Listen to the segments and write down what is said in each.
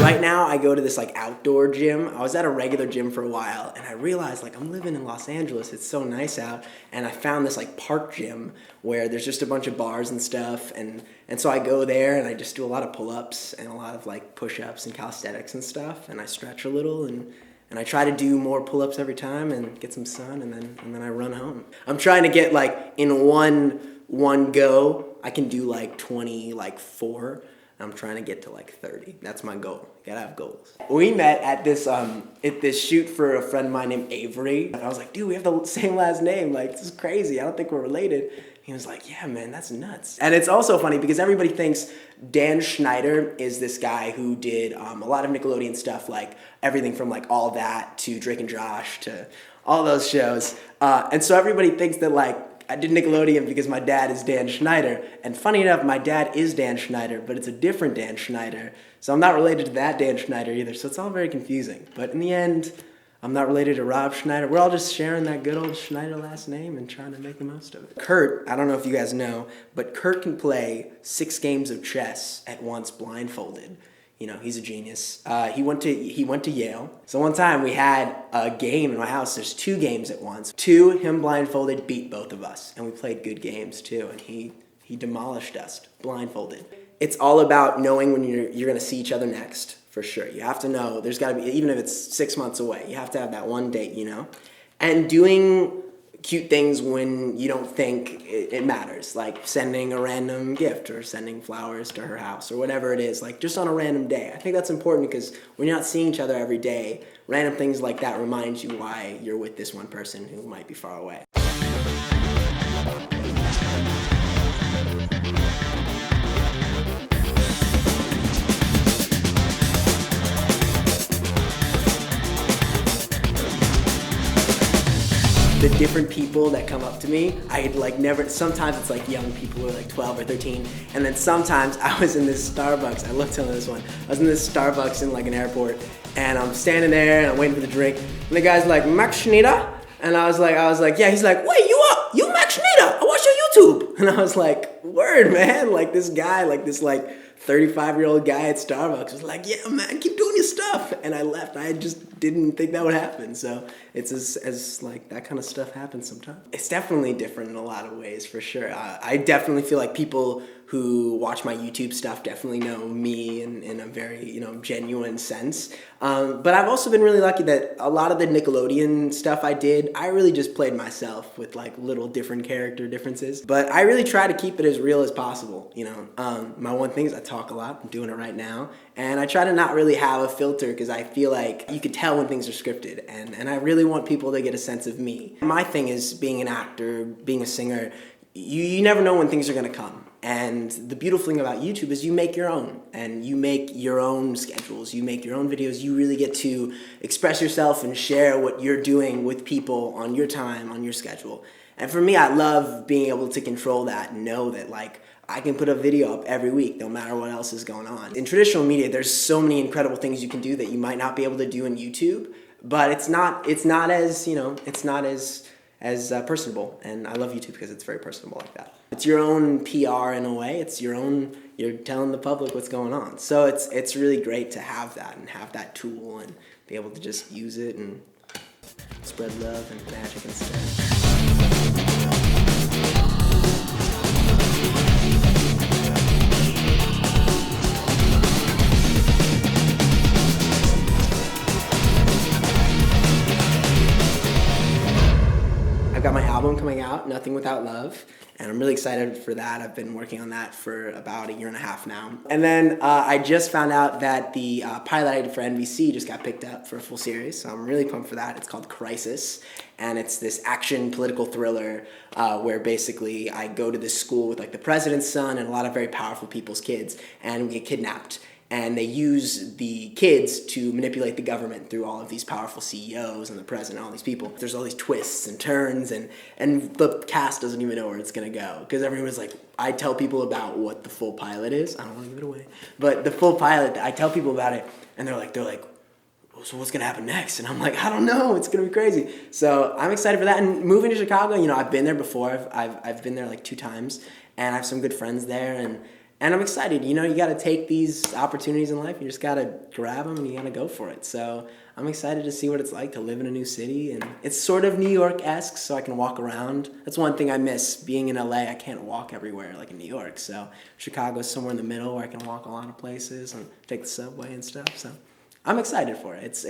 Right now, I go to this like outdoor gym. I was at a regular gym for a while, and I realized like I'm living in Los Angeles. It's so nice out, and I found this like park gym where there's just a bunch of bars and stuff, and so I go there and I just do a lot of pull-ups and a lot of like push-ups and calisthenics and stuff, and I stretch a little and I try to do more pull-ups every time and get some sun, and then I run home. I'm trying to get like in one go. I can do like 20, like 4. I'm trying to get to like 30. That's my goal. Gotta have goals. We met at this shoot for a friend of mine named Avery. And I was like, dude, we have the same last name. Like, this is crazy. I don't think we're related. He was like, yeah, man, that's nuts. And it's also funny because everybody thinks Dan Schneider is this guy who did a lot of Nickelodeon stuff, like everything from like All That to Drake and Josh to all those shows. And so everybody thinks that like, I did Nickelodeon because my dad is Dan Schneider. And funny enough, my dad is Dan Schneider, but it's a different Dan Schneider. So I'm not related to that Dan Schneider either. So it's all very confusing. But in the end, I'm not related to Rob Schneider. We're all just sharing that good old Schneider last name and trying to make the most of it. Kurt, I don't know if you guys know, but Kurt can play 6 games of chess at once blindfolded. You know, he's a genius. He went to Yale. So one time we had a game in my house. There's 2 games at once. 2, him blindfolded, beat both of us. And we played good games too. And he demolished us blindfolded. It's all about knowing when you're gonna see each other next, for sure. You have to know, there's gotta be, even if it's 6 months away, you have to have that one date, you know? And doing cute things when you don't think it matters, like sending a random gift or sending flowers to her house or whatever it is, like just on a random day. I think that's important because when you're not seeing each other every day, random things like that remind you why you're with this one person who might be far away. The different people that come up to me, I'd like never, sometimes it's like young people who are like 12 or 13, and then sometimes I was in this Starbucks, I love telling this one, I was in this Starbucks in like an airport, and I'm standing there and I'm waiting for the drink, and the guy's like, Max Schneider? And I was like, yeah, he's like, wait, you Max Schneider, I watch your YouTube. And I was like, word, man, like this guy, like this like 35-year-old guy at Starbucks was like, yeah, man, keep doing your stuff. And I left. I just didn't think that would happen. So it's as like that kind of stuff happens sometimes. It's definitely different in a lot of ways, for sure. I definitely feel like people who watch my YouTube stuff definitely know me in a very, genuine sense. But I've also been really lucky that a lot of the Nickelodeon stuff I did, I really just played myself with like little different character differences. But I really try to keep it as real as possible, My one thing is I talk a lot. I'm doing it right now. And I try to not really have a filter because I feel like you could tell when things are scripted. And I really want people to get a sense of me. My thing is being an actor, being a singer, you never know when things are going to come. And the beautiful thing about YouTube is you make your own, and you make your own schedules, you make your own videos, you really get to express yourself and share what you're doing with people on your time, on your schedule. And for me, I love being able to control that and know that like I can put a video up every week no matter what else is going on. In traditional media, there's so many incredible things you can do that you might not be able to do in YouTube, but it's not as personable, and I love YouTube because it's very personable like that. It's your own PR in a way. It's you're telling the public what's going on. So it's really great to have that and have that tool and be able to just use it and spread love and magic instead. I've got my album coming out, Nothing Without Love, and I'm really excited for that. I've been working on that for about 1.5 years now. And then I just found out that the pilot I did for NBC just got picked up for a full series, so I'm really pumped for that. It's called Crisis, and it's this action political thriller where basically I go to this school with like the president's son and a lot of very powerful people's kids, and we get kidnapped. And they use the kids to manipulate the government through all of these powerful CEOs and the president, all these people. There's all these twists and turns, and the cast doesn't even know where it's gonna go. Because everyone's like, I tell people about what the full pilot is. I don't wanna give it away. But the full pilot, I tell people about it, and they're like, so what's gonna happen next? And I'm like, I don't know, it's gonna be crazy. So I'm excited for that. And moving to Chicago, I've been there before. I've been there like 2 times, and I have some good friends there, and I'm excited. You gotta take these opportunities in life. You just gotta grab them and you gotta go for it. So I'm excited to see what it's like to live in a new city, and it's sort of New York-esque, so I can walk around. That's one thing I miss. Being in LA, I can't walk everywhere like in New York. So Chicago's somewhere in the middle where I can walk a lot of places and take the subway and stuff. So I'm excited for it.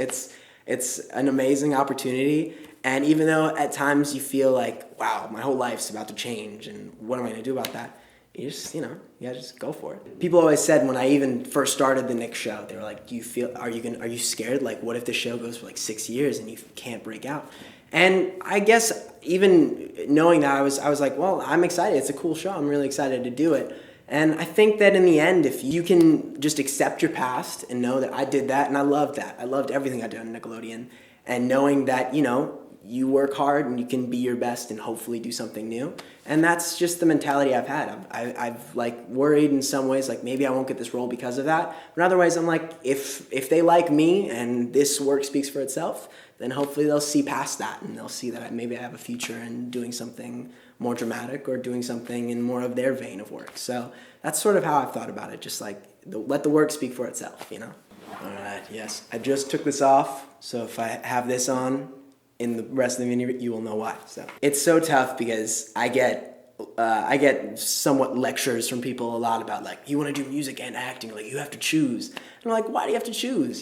It's an amazing opportunity, and even though at times you feel like, wow, my whole life's about to change, and what am I gonna do about that? You just, you gotta just go for it. People always said when I even first started the Nick show, they were like, are you scared? Like, what if the show goes for like 6 years and you can't break out? And I guess even knowing that, I was like, well, I'm excited. It's a cool show. I'm really excited to do it. And I think that in the end, if you can just accept your past and know that I did that, and I loved that. I loved everything I did on Nickelodeon. And knowing that, you work hard and you can be your best and hopefully do something new. And that's just the mentality I've had. I've like worried in some ways, like maybe I won't get this role because of that. But in other ways, I'm like, if they like me and this work speaks for itself, then hopefully they'll see past that and they'll see that maybe I have a future in doing something more dramatic or doing something in more of their vein of work. So that's sort of how I've thought about it, just like let the work speak for itself, All right, yes. I just took this off, so if I have this on in the rest of the video, you will know why. So it's so tough because I get somewhat lectures from people a lot about like, you want to do music and acting, like you have to choose. And I'm like, why do you have to choose?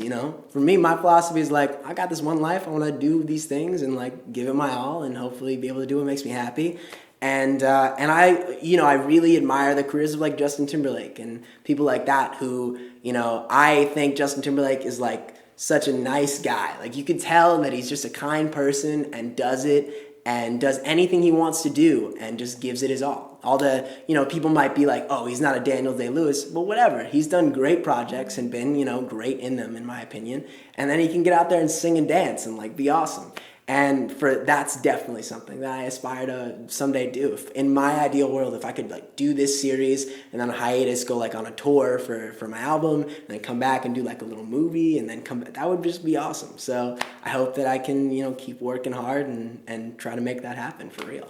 For me, my philosophy is like, I got this one life, I want to do these things and like give it my all and hopefully be able to do what makes me happy. And I really admire the careers of like Justin Timberlake and people like that who, I think Justin Timberlake is like such a nice guy. Like you could tell that he's just a kind person and does it and does anything he wants to do and just gives it his all. All the, people might be like, oh, he's not a Daniel Day-Lewis, but whatever. He's done great projects and been, great in them, in my opinion. And then he can get out there and sing and dance and like be awesome. And that's definitely something that I aspire to someday do. In my ideal world, if I could like do this series and on a hiatus go like on a tour for my album and then come back and do like a little movie and then come back, that would just be awesome. So I hope that I can, keep working hard and try to make that happen for real.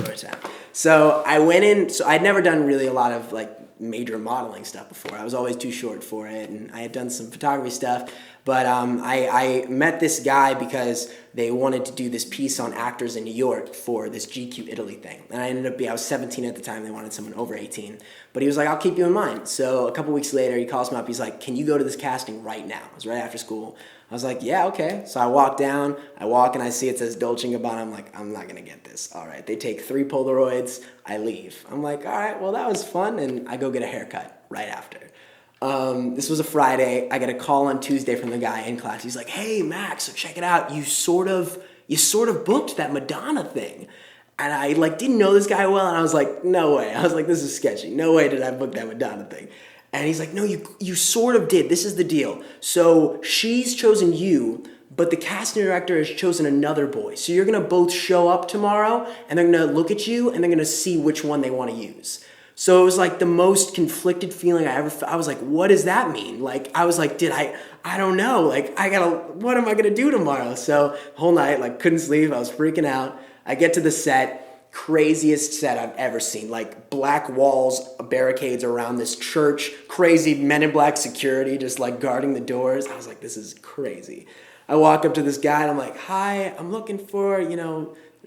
Story time. So I went in, so I'd never done really a lot of like major modeling stuff before. I was always too short for it, and I had done some photography stuff, but I met this guy because they wanted to do this piece on actors in New York for this GQ Italy thing, and I was 17 at the time. They wanted someone over 18, but he was like, I'll keep you in mind. So a couple weeks later, he calls me up. He's like, can you go to this casting right now? It was right after school. I was like, yeah, okay. So I walk and I see it says Dolce & Gabbana. I'm like, I'm not going to get this. All right. They take 3 Polaroids. I leave. I'm like, all right, well, that was fun. And I go get a haircut right after. This was a Friday. I get a call on Tuesday from the guy in class. He's like, hey, Max, so check it out. You sort of booked that Madonna thing. And I didn't know this guy well. And I was like, no way. I was like, this is sketchy. No way did I book that Madonna thing. And he's like, no, you sort of did. This is the deal. So she's chosen you, but the casting director has chosen another boy. So you're going to both show up tomorrow, and they're going to look at you, and they're going to see which one they want to use. So it was like the most conflicted feeling I ever felt. I was like, what does that mean? Like, I was like, I don't know. Like, what am I going to do tomorrow? So the whole night, couldn't sleep. I was freaking out. I get to the set. Craziest set I've ever seen. Like black walls, barricades around this church, crazy Men in Black security just guarding the doors. I was like, this is crazy. I walk up to this guy and I'm like, hi, I'm looking for,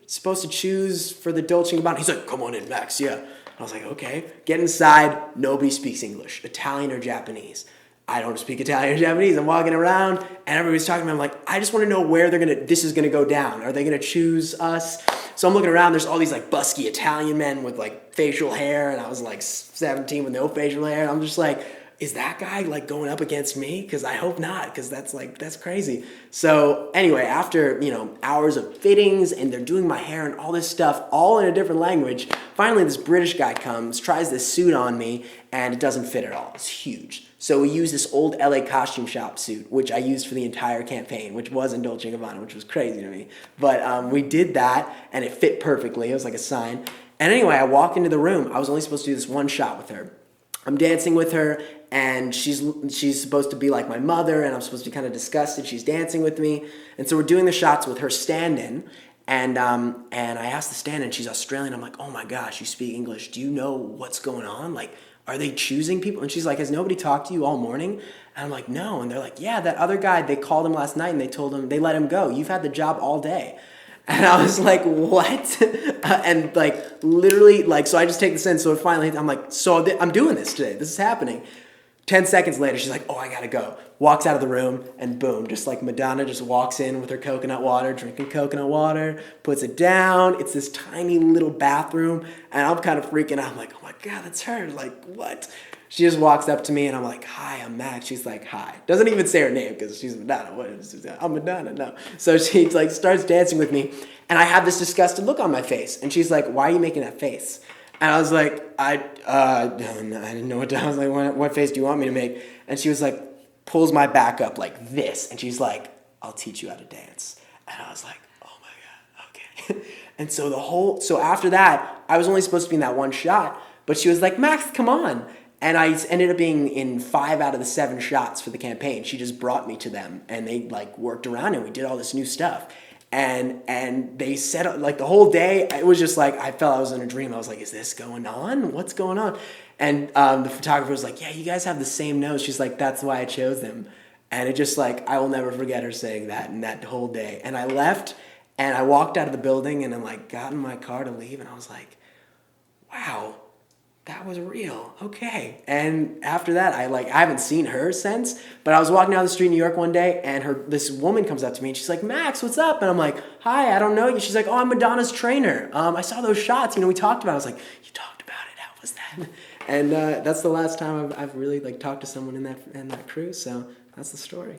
supposed to choose for the Dolce & Gabbana. He's like, come on in, Max, yeah. I was like, okay. Get inside, nobody speaks English, Italian or Japanese. I don't speak Italian or Japanese. I'm walking around and everybody's talking to me. I'm like, I just want to know where this is going to go down. Are they going to choose us? So I'm looking around. There's all these busky Italian men with facial hair. And I was 17 with no facial hair. And I'm just like, is that guy going up against me? Because I hope not, because that's crazy. So anyway, after hours of fittings and they're doing my hair and all this stuff, all in a different language, finally this British guy comes, tries this suit on me, and it doesn't fit at all. It's huge. So we used this old LA costume shop suit, which I used for the entire campaign, which was in Dolce & Gabbana, which was crazy to me. But we did that, and it fit perfectly. It was like a sign. And anyway, I walk into the room. I was only supposed to do this one shot with her. I'm dancing with her, and she's supposed to be like my mother, and I'm supposed to be kind of disgusted. She's dancing with me, and so we're doing the shots with her stand-in, and I asked the stand-in, she's Australian. I'm like, oh my gosh, you speak English. Do you know what's going on? Like, are they choosing people? And she's like, has nobody talked to you all morning? And I'm like, no. And they're like, yeah, that other guy, they called him last night, and they let him go. You've had the job all day. And I was like, what? And like, literally, like, so I just take this in. So finally, I'm like, I'm doing this today. This is happening. 10 seconds later, she's like, oh, I gotta go. Walks out of the room, and boom, just like Madonna just walks in with her coconut water, drinking coconut water, puts it down. It's this tiny little bathroom, and I'm kind of freaking out. I'm like, oh my God, that's her. Like, what? She just walks up to me, and I'm like, hi, I'm Max. She's like, hi. Doesn't even say her name because she's Madonna. What is that? I'm Madonna, no. So she like starts dancing with me, and I have this disgusted look on my face. And she's like, why are you making that face? And I was like, I didn't know what to do. I was like, what face do you want me to make? And she was like, pulls my back up like this. And she's like, I'll teach you how to dance. And I was like, oh my God, okay. And so after that, I was only supposed to be in that one shot. But she was like, Max, come on. And I ended up being in 5 out of the 7 shots for the campaign. She just brought me to them, and they like worked around, and we did all this new stuff. And they said, like, the whole day, it was just like, I felt I was in a dream. I was like, is this going on? What's going on? And the photographer was like, yeah, you guys have the same nose. She's like, that's why I chose them. And it just like, I will never forget her saying that and that whole day. And I left, and I walked out of the building, and I like got in my car to leave, and I was like, wow, that was real. Okay. And after that, I haven't seen her since, but I was walking down the street in New York one day, and this woman comes up to me, and she's like, Max, what's up? And I'm like, hi, I don't know you. She's like, oh, I'm Madonna's trainer. I saw those shots, we talked about it. I was like, you talked about it. How was that? And that's the last time I've really like talked to someone in that crew. So that's the story.